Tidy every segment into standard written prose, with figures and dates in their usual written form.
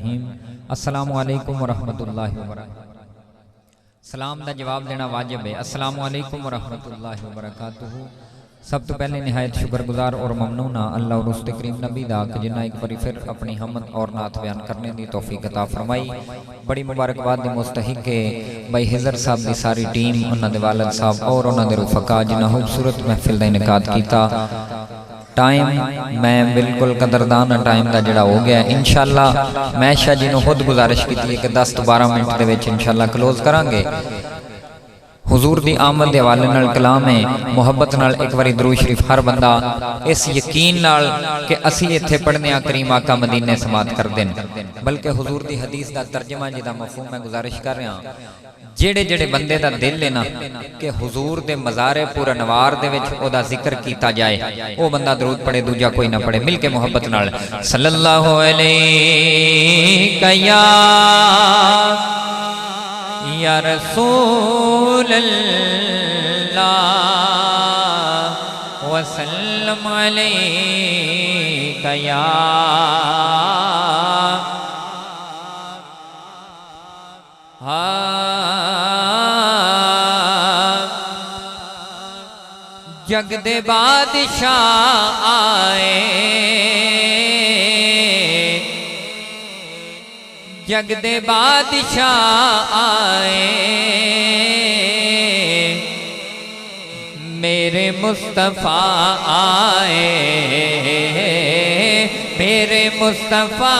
रहीम। अस्सलामु अलैकुम वरहमतुल्लाहि वबरकातुहू। सलाम का जवाब देना वाजिब है। अस्सलामु अलैकुम वरहमतुल्लाहि वबरकातुहू। सब तो पहले निहायत शुक्रगुजार और ममनून अल्लाह और उसके करीम नबी दा कि जिन्हें एक बार फिर अपनी हमद और नात बयान करने की तौफीक अता फरमाई। बड़ी मुबारकबाद के मुस्तहिक है भाई हिजर साहब की सारी टीम, उन्होंने वालद साहब और उन्होंने रुफका जिन्हें खूबसूरत महफिल का इनकाद किया। टाइम मैं बिल्कुल कदरदान टाइम का जोड़ा हो गया। इंशाअल्लाह मैं शाह जी ने खुद गुजारिश की है कि 10 तो 12 मिनट के इंशाअल्लाह क्लोज करांगे। हुजूर दी आमद के हवाले नाल कलाम है, मुहब्बत नाल एक बारी दरूद शरीफ हर बंदा इस यकीन नाल कि असी इत्थे पढ़ने आ करीम आका मदीने समात कर देन, बल्कि हुजूर दी हदीस दा तर्जमा जिहदा मफहूम मैं गुजारिश कर रहा जेड़े जेड़े बंदे दा दिल है ना कि हुजूर दे मज़ारे पुर अनवार दे विच ओदा जिक्र कीता जाए, वो बंदा दरूद पढ़े, दूजा कोई ना पढ़े। मिल के मुहब्बत नाल सल्लल्लाहु अलैहि या रसूल अल्लाह वसल्लम अलैका या जग दे बादशाह आए, जग दे बादशाह आए, मेरे मुस्तफ़ा आए, मेरे मुस्तफ़ा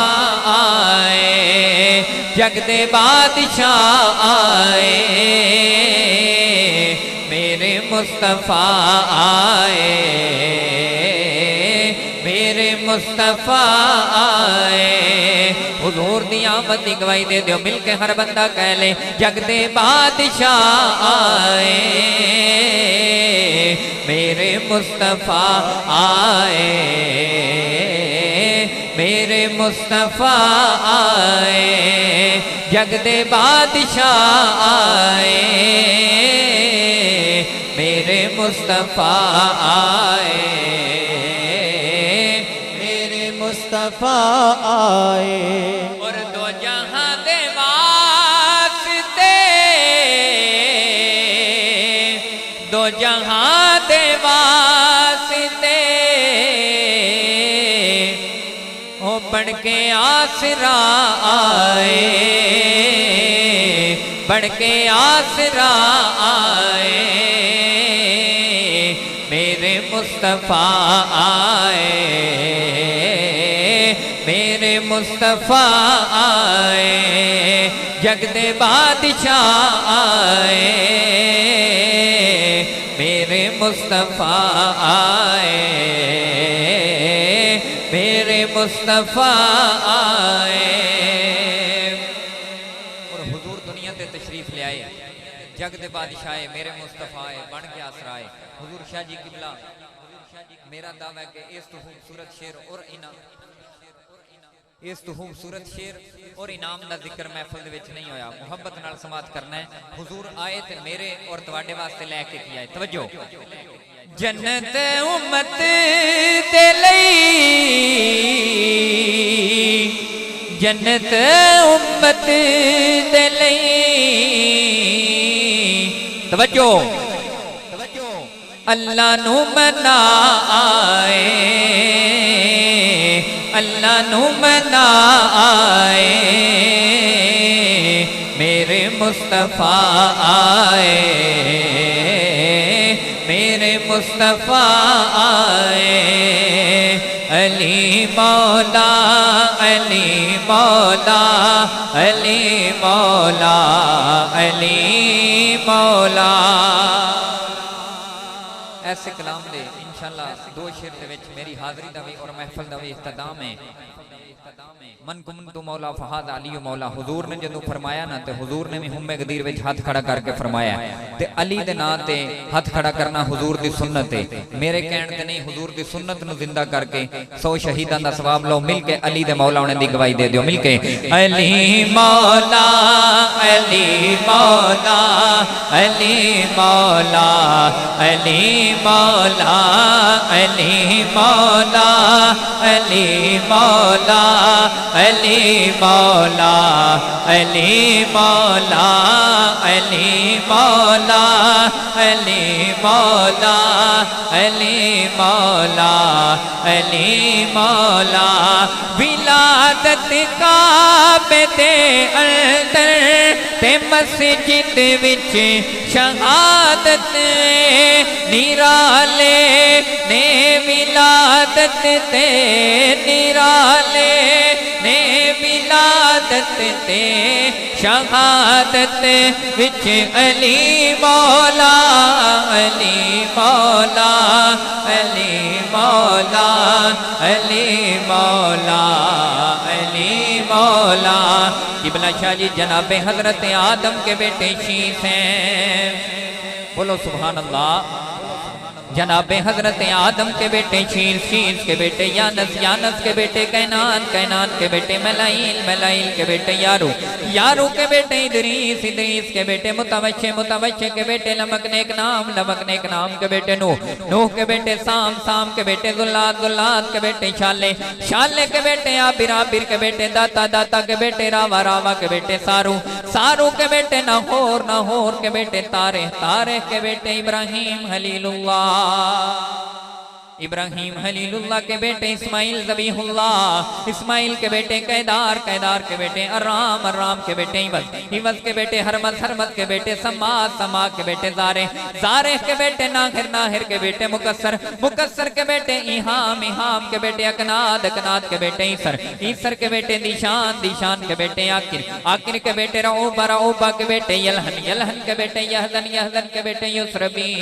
आए, जग दे बादशाह आए, मेरे मुस्तफ़ा आए, मेरे मुस्तफ़ा आए। हुजूर दी आमद दी गवाही दे दियो, मिल के हर बंदा कह ले जग दे बादशाह आए, मेरे मुस्तफ़ा आए, मेरे मुस्तफ़ा आए, जग दे बादशाह आए, मेरे मुस्तफ़ा आए, मेरे मुस्तफ़ा आए। और दो जहां दे वास्ते, दो जहां दे वास्ते ओ बढ़ के आसरा आए, बढ़ के आसरा आए, मेरे मुस्तफ़ा आए, मेरे मुस्तफ़ा आए, जग दे बादशाह आए, मेरे मुस्तफ़ा आए, मेरे मुस्तफ़ा आए। और हुजूर दुनिया ते तशरीफ ले आए, जग दे बादशाह मेरे मुस्तफ़ा आए, बन के आसराए। हुजूर शाह जी किबला मेरा दावा है कि इस तो खूबसूरत शेर और इनाम, इस तो खूबसूरत शेर और इनाम का जिक्र महफिल दे विच नहीं होया। मुहब्बत नाल समात करना है। हुजूर आए ते मेरे और तुहाडे वास्ते लेके की आए। तवज्जो, जन्नत उम्मत दे लई, जन्नत उम्मत दे लई, तवज्जो अल्लाह नू मना आए, अल्लाह नू मना आए, मेरे मुस्तफ़ा आए, मेरे मुस्तफ़ा आए। अली मौला, अली मौला, अली मौला, अली मौला। ऐसे कलाम दे इंशाअल्लाह दो शेर दे विच मेरी हाज़री दा भी और महफिल दा भी इख्तिताम है। मन कुमन तो मौला फहाद अली मौला। हुजूर ने जदों फरमाया ना ते हुजूर ने भी हुम्मे गदीर विच हाथ खड़ा करके फरमाया ते अली दे नाम ते हाथ खड़ा करना हुजूर दी सुन्नत है। मेरे कहण ते नहीं, हुजूर दी सुन्नत नु जिंदा करके 100 शहीदां दा सवाब लो। मिल के अली दे मौला ने दी गवाही दे दियो। मिल के अली मौला, अली मौला, अली मौला, अली मौला, अली मौला, अली मौला, अली मौला अली मौला अली मौला अली मौला अली मौला अली मौला विलादत काबे दे अंदर ते मस्जिद विच शहादत निराले ने विलादत ते निराले ने विलादत ते शहादत विच अली मौला अली मौला अली मौला अली मौला अली मौला। किबला शाह जी जनाबे हजरत आदम के बेटे शीश हैं, बोलो सुभान अल्लाह। जनाबे हजरत आदम के बेटे शीश, शीश के बेटे यानस, यानस के बेटे कैनान, कैनान के बेटे मलाइल, मलाइल के बेटे यारू, यारू के बेटे इदरीस, इदरीस के बेटे मुतवश्शे, मुतवश्शे के बेटे लमक नेक नाम, लमक नेक नाम के बेटे नूह, नूह के बेटे साम, साम के बेटे जुल्लात, जुल्लात के बेटे शाले, शाले के बेटे आबिर, आबिर के बेटे दाता, दाता के बेटे रावा, रावा के बेटे सारू, सारू के बेटे नाहोर, नाहोर के बेटे तारे, तारे के बेटे इब्राहिम खलीलुल्लाह, इब्राहिम खलीलुल्लाह के बेटे इस्माइल ज़बीहुल्लाह, इस्माइल के बेटे कैदार, कैदार के बेटे अर्राम, अर्राम के बेटे इवज, इवज के बेटे हरमत, हरमत के बेटे समाद, समाद के बेटे ज़ारे, ज़ारे के बेटे नाहिर, नाहिर के बेटे मुकस्सर, मुकस्सर के बेटे इहाम, इहाम के बेटे अकनाद, अकनाद के बेटे ईसर, ईसर के बेटे दिशान, दिशान के बेटे आकिर, आकिर के बेटे रऊबा, रऊबा के बेटे यलहन, यलहन के बेटे यहदन, यहदन के बेटे युसरबी,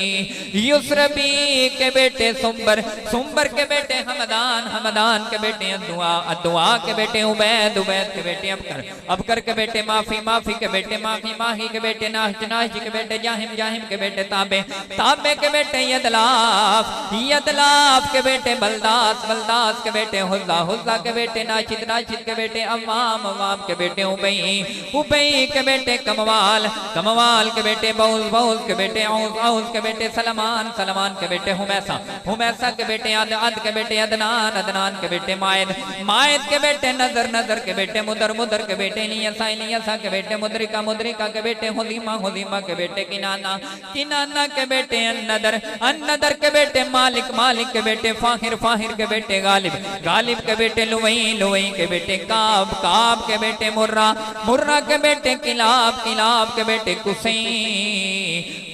युसरबी के बेटे सुंबर, सुंबर के बेटे हमदान, हमदान के बेटे अद्दुआ, अद्दुआ के बेटे उबैद, उबैद के बेटे अबकर, अबकर के बेटे माफी, माफी के बेटे माफी, माही के बेटे नाहिज, नाहिज के बेटे जाहिम, जाहिम के बेटे ताबे, ताबे के बेटे यदलाफ, यदलाफ के बेटे बलदास, बलदास के बेटे हुज़्ज़ा, हुज़्ज़ा के बेटे नाशिद, नाशिद के बेटे अव्वाम, अव्वाम के बेटे उबई, उबई के बेटे कमवाल, कमवाल के बेटे बऊज़, बऊज़ के बेटे औज़, औज़ के बेटे सलमान, सलमान के बेटे हुमैसा, हुमैसा के बेटे अद, अद के बेटे अदनान, अदनान के बेटे मायद, मायद के बेटे नजर, नजर के बेटे मुदर, मुदर के बेटे इलियसा, इलियसा के बेटे मुद्रिका, मुद्रिका के बेटे हुज़ीमा, हुज़ीमा के बेटे किनाना, किनाना के बेटे अन्नदर, अन्नदर के बेटे मालिक, मालिक के बेटे फाहिर, फाहिर के बेटे गालिब, गालिब के बेटे लुवई, लुवई के बेटे काब, काब के बेटे मुर्रा, मुर्रा के बेटे किलाब, किलाब के बेटे कुसई,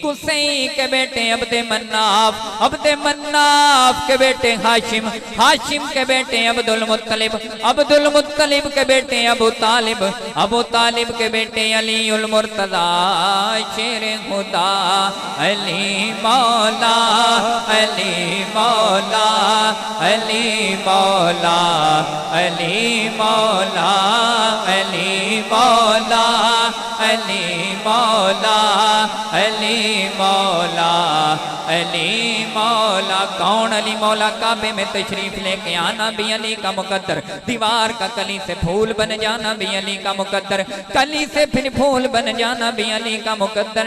कुसई के बेटे अब्दे मन्नाफ, अब्दे मन्नाफ के बेटे हाशिम, हाशिम के बेटे अब्दुल मुत्तलिब, अब्दुल मुत्तलिब के बेटे अबू तालिब, अबू तालिब के बेटे अली उल मुर्तज़ा शेर खुदा, अली मौला अली मौला अली मौला अली मौला अली मौला अली मौला अली मौला अली मौला। कौन अली मौला? काबे में तशरीफ लेके आना भी अली का मुकद्दर, दीवार का कली से फूल बन जाना भी अली का मुकद्दर, कली से फिर फूल बन जाना भी अली का मुकद्दर,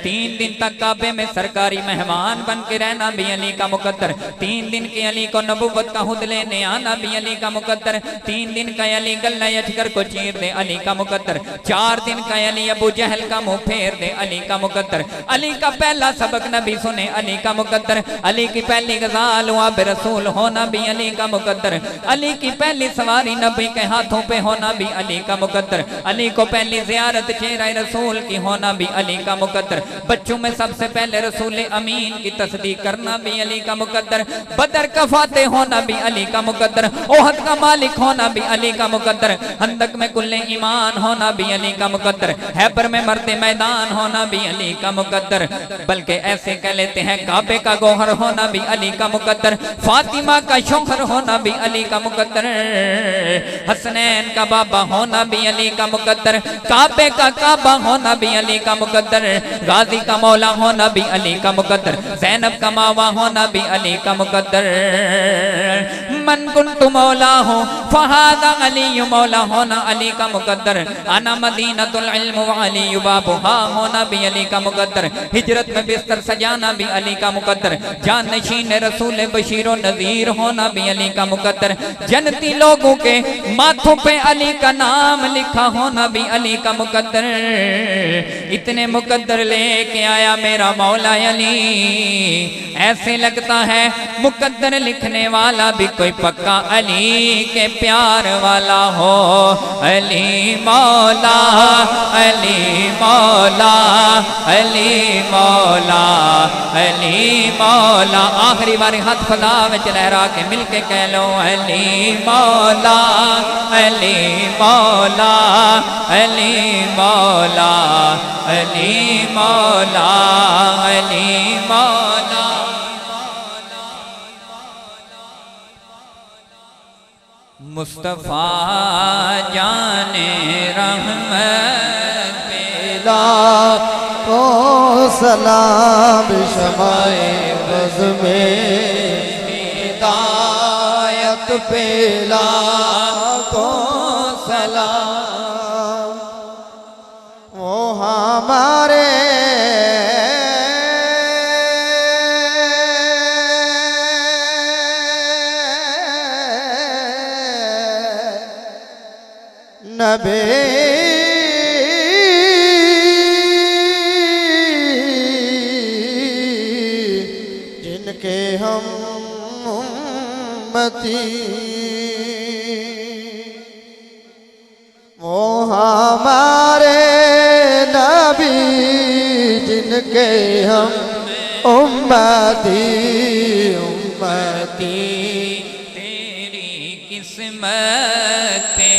3 दिन तक काबे में सरकारी मेहमान बन के रहना भी अली का मुकद्दर, 3 दिन के अली को नबूवत का हुद लेने आना भी अली का मुकद्दर, 3 दिन का अली गल्ला यशकर को चीर दे अली का मुकद्दर, 4 दिन का अली अबू जहल का मुंह फेर दे अली का मुकद्दर, अली का पहला सबक नबी सुने अली का मुकद्दर, अली की पहली गजाल वाब रसूल होना भी अली का मुकद्दर, अली की पहली सवारी नबी के हाथों पे होना भी अली का मुकद्दर, अली को पहली जियारत चेहरा रसूल की होना भी अली का मुकद्दर, बच्चों में सबसे पहले रसूल अमीन की तस्दीक करना भी अली का मुकद्दर, बदर का फातेह होना भी अली का मुकद्दर, ओहद का मालिक होना भी अली का मुकद्दर, हंदक में कुल्ले ईमान होना भी अली का मुकद्दर, हैबर में मर्दे मैदान होना भी अली का मुकद्दर, बल्कि ऐसे कह लेते हैं काबे का गौहर होना भी अली का मुकद्दर, फातिमा का शौहर होना भी अली का मुकद्दर, हसनैन का बाबा होना भी अली का मुकद्दर, काबे का काबा होना भी अली का मुकद्दर, गाजी का मौला होना भी अली का मुकद्दर, ज़ैनब का मावा होना भी अली का मुकद्दर, मन कुन्तु मौला हो फहादा अली मौला होना अली का मुकद्दर। आना मदीनतुल इल्म व अली बाबुहा होना भी अली का मुकद्दर। हिजरत में बिस्तर सजाना भी अली का मुकद्दर। जानशीन रसूल बशीर नज़ीर होना भी अली का मुकद्दर। जनती लोगों के माथों पे अली का नाम लिखा होना भी अली का मुकद्दर। इतने मुकद्दर लेके आया मेरा मौला अली। ऐसे लगता है मुकद्दर लिखने वाला भी कोई पक्का अली के प्यार वाला हो। अली मौला अली मौला अली मौला अली मौला। आखिरी बारी हाथ खुदा विच लहरा के मिल के कह लो अली मौला अली मौला अली मौला अली मौला अली मौला। मुस्तफ़ा जाने रहमत पेला को सलाम शमाए बज़ में हिदायत पेला को सलाम। वो हमारे नबी जिनके हम उम्मती वो हमारे नबी जिनके हम उम्मती उम्मती। तेरी किस्मत पे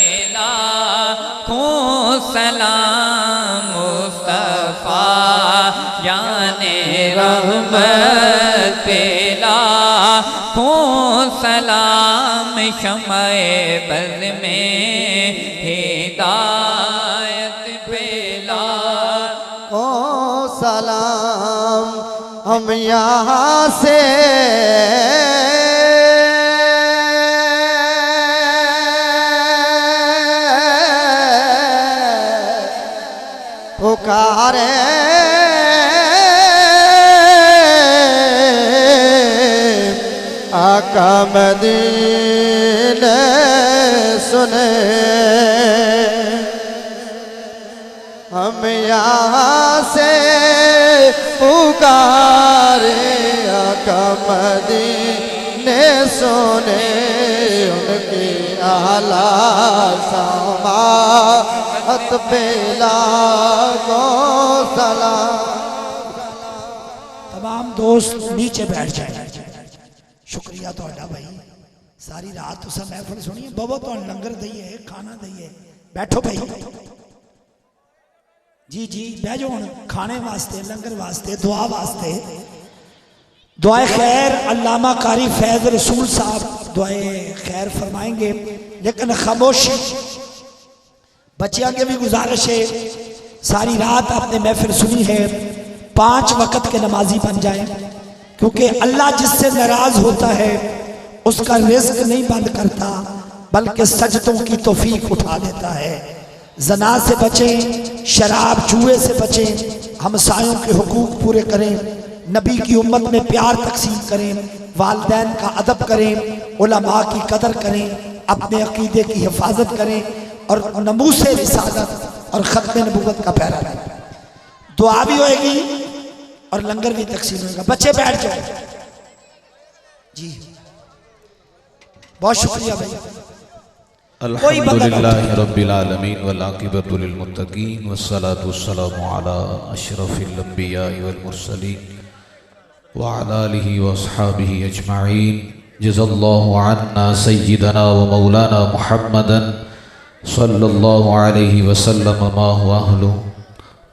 सलाम मुस्तफ़ा जाने रहमत पेला को सलाम शमाए बज़ में हिदायत पेला को सलाम। हम यहाँ से पुकारे आका मदीने सुने। हम यहाँ से पुकारे आका मदीने सुने। उनकी आला समाअत पेला को सलाम। तमाम दोस्त नीचे बैठ जाए। शुक्रिया थोड़ा भाई, सारी रात तुसा महफिल सुनी, बहुत तो लंगर दईए खाना दईए। बैठो भाई जी जी बह जाओ। खाने वास्ते लंगर वास्ते दुआ वास्ते दुआए खैर अल्लामा कारी फैज रसूल साहब दुआए खैर फरमाएंगे। लेकिन खामोशी बच्चियों के भी गुजारिश है, सारी रात आपने महफिल सुनी है, 5 वक्त के नमाजी बन जाएं, क्योंकि अल्लाह जिससे नाराज होता है उसका रिज़्क नहीं बंद करता बल्कि सजदों की तौफीक उठा देता है। जना से बचें, शराब जुए से बचें, हमसायों के हुकूक पूरे करें, नबी की उम्मत में प्यार तकसीम करें, वालिदैन का अदब करें, उलमा की कदर करें, अपने अकीदे की हिफाजत करें और नमूसे रिसालत और ख़त्म नबूवत का पहरा लें। दुआ भी होएगी और लंगर भी तकसीम होगा। बच्चे बैठ जाओ जी। बहुत शुक्रिया भाई। अल्हम्दुलिल्लाहि रब्बिल आलमीन वल आक़िबतु लिल मुत्तक़ीन वस्सलातु वस्सलामु अला अशरफिल अंबिया'i वल मुरसलीन व अला आलिहि व अस्हाबिहि अजमईन। जज़ल्लाहु अन्ना सय्यिदना व मौलाना मुहम्मदन सल्लल्लाहु अलैहि वसल्लम मा हुवा अहलुहु।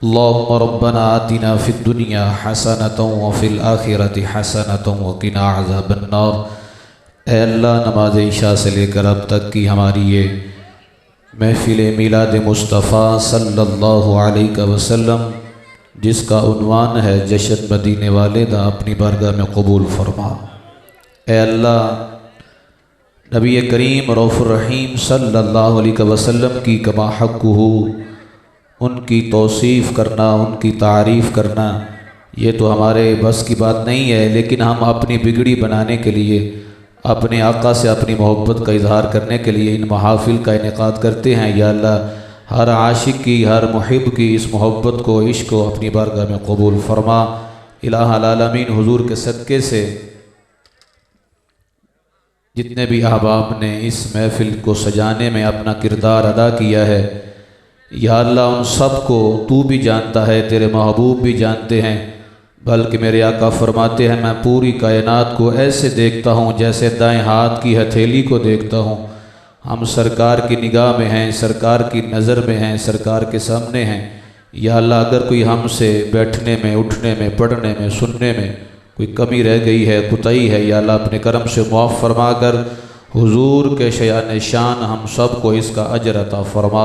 अल्लाहुम्मा रब्बना आतिना फिद दुनिया हसनतन व फिल आखिरति हसनतन व क़िना अज़ाबन नार। ऐ अल्लाह, नमाज इशा से लेकर अब तक की हमारी ये महफिल मिलाद मुस्तफ़ा सल्लल्लाहु अलैहि वसल्लम, जिसका उन्वान है जश्न मदीने वाले दा, अपनी बारगाह में कबूल फरमा। ऐ अल्लाह, नबी करीम रऊफ़ुर रहीम सल्लल्लाहु अलैहि वसल्लम की कमा हक़्क़ुहु, उनकी तौसीफ़ करना, उनकी तारीफ़ करना, ये तो हमारे बस की बात नहीं है। लेकिन हम अपनी बिगड़ी बनाने के लिए, अपने आका से अपनी मोहब्बत का इजहार करने के लिए इन महाफिल का इनेकाद करते हैं। या अल्लाह हर आशिक की, हर मुहिब की इस मोहब्बत को, इश्क को अपनी बारगाह में कबूल फरमा। इलाहुल आलमीन हुजूर के सदक़े से जितने भी अहबाब ने इस महफिल को सजाने में अपना किरदार अदा किया है, या अल्लाह उन सब को तू भी जानता है, तेरे महबूब भी जानते हैं। बल्कि मेरे आका फरमाते हैं, मैं पूरी कायनात को ऐसे देखता हूँ जैसे दाएं हाथ की हथेली को देखता हूँ। हम सरकार की निगाह में हैं, सरकार की नज़र में हैं, सरकार के सामने हैं। या अल्लाह अगर कोई हमसे बैठने में, उठने में, पढ़ने में, सुनने में कोई कमी रह गई है, कुताई है, या अल्लाह अपने करम से मुआफ़ फरमा कर हुजूर के शयान शान हम सब को इसका अजर अता फरमा।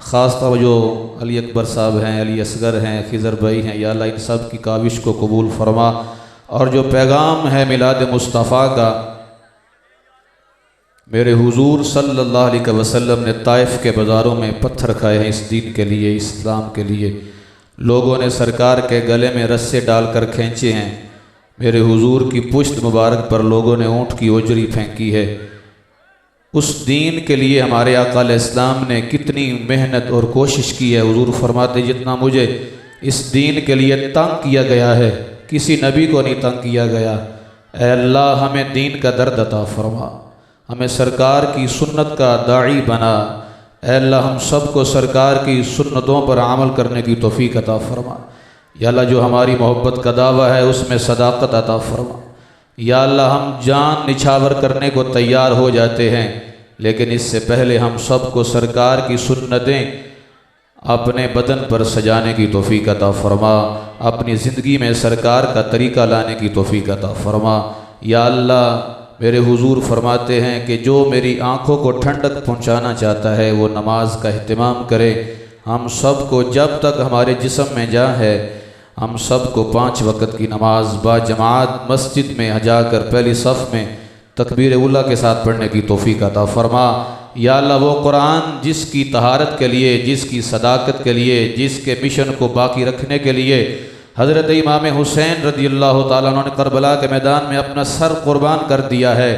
ख़ास तौर जो अली अकबर साहब हैं, अली असगर हैं, खिज़र भाई हैं, या अल्लाह इन सब की काविश को कबूल फरमा। और जो पैगाम है मिलाद मुस्तफ़ा का, मेरे हुजूर सल्लल्लाहु अलैहि वसल्लम ने ताइफ के बाज़ारों में पत्थर खाए हैं इस दीन के लिए, इस्लाम के लिए। लोगों ने सरकार के गले में रस्से डालकर खींचे हैं। मेरे हुजूर की पुश्त मुबारक पर लोगों ने ऊँट की ओजरी फेंकी है। उस दीन के लिए हमारे आका इस्लाम ने कितनी मेहनत और कोशिश की है। हुजूर फरमाते, जितना मुझे इस दीन के लिए तंग किया गया है, किसी नबी को नहीं तंग किया गया। ऐ अल्लाह हमें दीन का दर्द अता फरमा, हमें सरकार की सुन्नत का दाई बना। ऐ अल्लाह हम सब को सरकार की सुन्नतों पर अमल करने की तौफीक अता फरमा। या अल्लाह जो हमारी मोहब्बत का दावा है उसमें सदाकत अता फरमा। या अल्लाह हम जान निछावर करने को तैयार हो जाते हैं, लेकिन इससे पहले हम सब को सरकार की सुन्नतें अपने बदन पर सजाने की तौफीक अता फरमा। अपनी ज़िंदगी में सरकार का तरीक़ा लाने की तौफीक अता फरमा। या अल्लाह मेरे हुजूर फरमाते हैं कि जो मेरी आँखों को ठंडक पहुँचाना चाहता है वो नमाज का अहतमाम करे। हम सब को जब तक हमारे जिस्म में जान है, हम सब को 5 वक़्त की नमाज बाजमात मस्जिद में जाकर पहली सफ़ में तकबीर उला के साथ पढ़ने की तौफीक अता फरमा। या अल्लाह वो कुरान जिसकी तहारत के लिए, जिसकी सदाकत के लिए, जिसके मिशन को बाकी रखने के लिए हज़रत इमाम हुसैन रज़ियल्लाहु ताला अन्हु ने करबला के मैदान में अपना सर कुर्बान कर दिया है,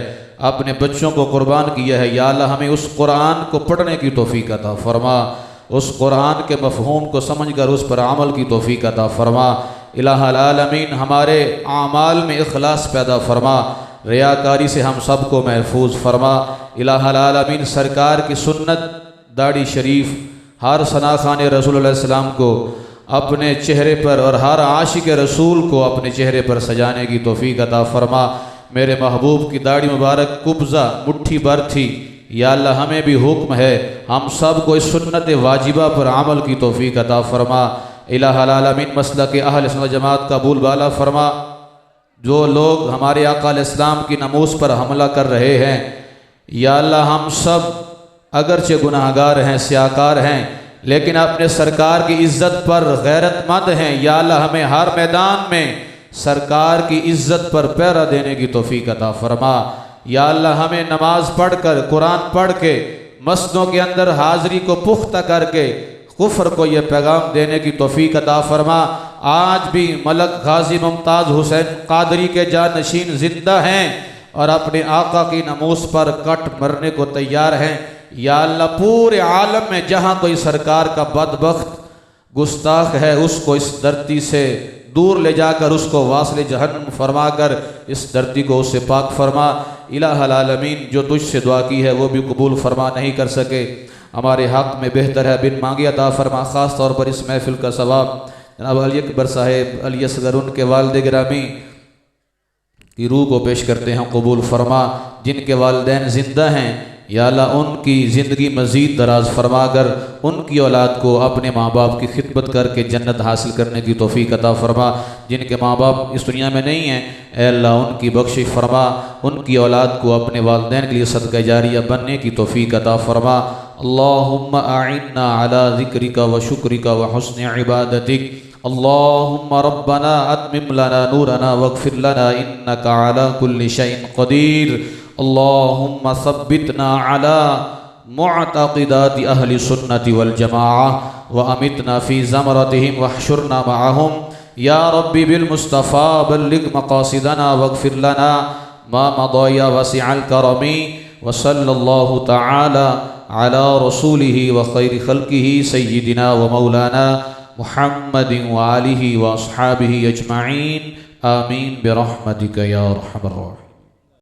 अपने बच्चों को कुर्बान किया है। या अल्लाह हमें उस कुरान को पढ़ने की तौफीक अता फरमा, उस कुरान के मफ़हूम को समझकर उस पर अमल की तौफीक अता फरमा। इलाहुल आलमीन हमारे आमाल में इखलास पैदा फरमा, रियाकारी से हम सब को महफूज फरमा। इलाहुल आलमीन सरकार की सुन्नत दाढ़ी शरीफ हर सनाखान रसूलुल्लाह सल्लल्लाहु अलैहि वसल्लम को अपने चेहरे पर और हर आशिक रसूल को अपने चेहरे पर सजाने की तौफीक अता फरमा। मेरे महबूब की दाढ़ी मुबारक कुब्ज़ा मुट्ठी भर थी। या अल्लाह हमें भी हुक्म है हम सब को इस सुन्नत वाजिबा पर अमल की तौफीक अता फरमा। इलाहुल आलमीन मसलक अहले सुन्नत जमात का बुलबाला फरमा। जो लोग हमारे आका इस्लाम की नमूस पर हमला कर रहे हैं, या अल्लाह हम सब अगरचे गुनाहगार हैं, स्याकार हैं, लेकिन अपने सरकार की इज़्ज़त पर गैरतमंद हैं। या अल्लाह हमें हर मैदान में सरकार की इज़्ज़त पर पहरा देने की तौफीक अता फरमा। या अल्लाह हमें नमाज पढ़ कर, कुरान पढ़ के, मस्जिदों के अंदर हाज़री को पुख्ता करके कुफ्र को यह पैगाम देने की तौफीक अता फरमा। आज भी मलक गाजी मुमताज़ हुसैन कादरी के जानशीन जिंदा हैं और अपने आका की नमूस पर कट मरने को तैयार हैं। या अल्लाह पूरे आलम में जहाँ कोई सरकार का बदबख्त गुस्ताख है उसको इस धरती से दूर ले जाकर उसको वासिल जहन्नम फरमा कर इस धरती को उससे पाक फरमा। इलाहुल आलमीन जो तुझसे दुआ की है वो भी कबूल फरमा, नहीं कर सके हमारे हक़ में बेहतर है बिन मांगे अता फरमा। ख़ास तौर पर इस महफिल का सवाब जनाब अली अकबर साहेब अली असगर उनके वालिद गिरामी की रूह को पेश करते हैं, कबूल फरमा। जिनके वालिदैन ज़िंदा हैं, या अल्लाह उनकी ज़िंदगी मज़ीद दराज फरमा कर उनकी औलाद को अपने माँ बाप की खिदमत करके जन्नत हासिल करने की तौफीक अता फरमा। जिनके माँ बाप इस दुनिया में नहीं हैं, ऐ अल्लाह उनकी बख्शिश फरमा, उनकी औलाद को अपने वालिदैन के लिए सदका जारिया बनने की तौफीक अता फरमा। अल्लाहुम्मा आइन्ना अला ज़िक्रिका व शुक्रिका व हुस्नि इबादतिक। अल्लाहुम्मा रब्बना अत्मिम लना नूरना वग़फ़िर लना इन्नका अला कुल्लि शैइन क़दीर। अल्लाहुम्मा सब्बितना अला मुअतक़िदाति अहली सुन्नति वल जमाआ व अमितना फ़ी ज़मरतिहिम वहशुरना मअहुम या रब्बी बिल मुस्तफ़ा बल्लिग मक़ासिदना वग़फ़िर लना मा मदा या वसिअल करमी व सल्लल्लाहु तआला अला रसूलिही व खैरि खल्क़िही सय्यिदिना व मौलाना मुहम्मदिन व आलिही व अस्हाबिही अजमईन आमीन बिरहमतिका या अरहमर राहिमीन।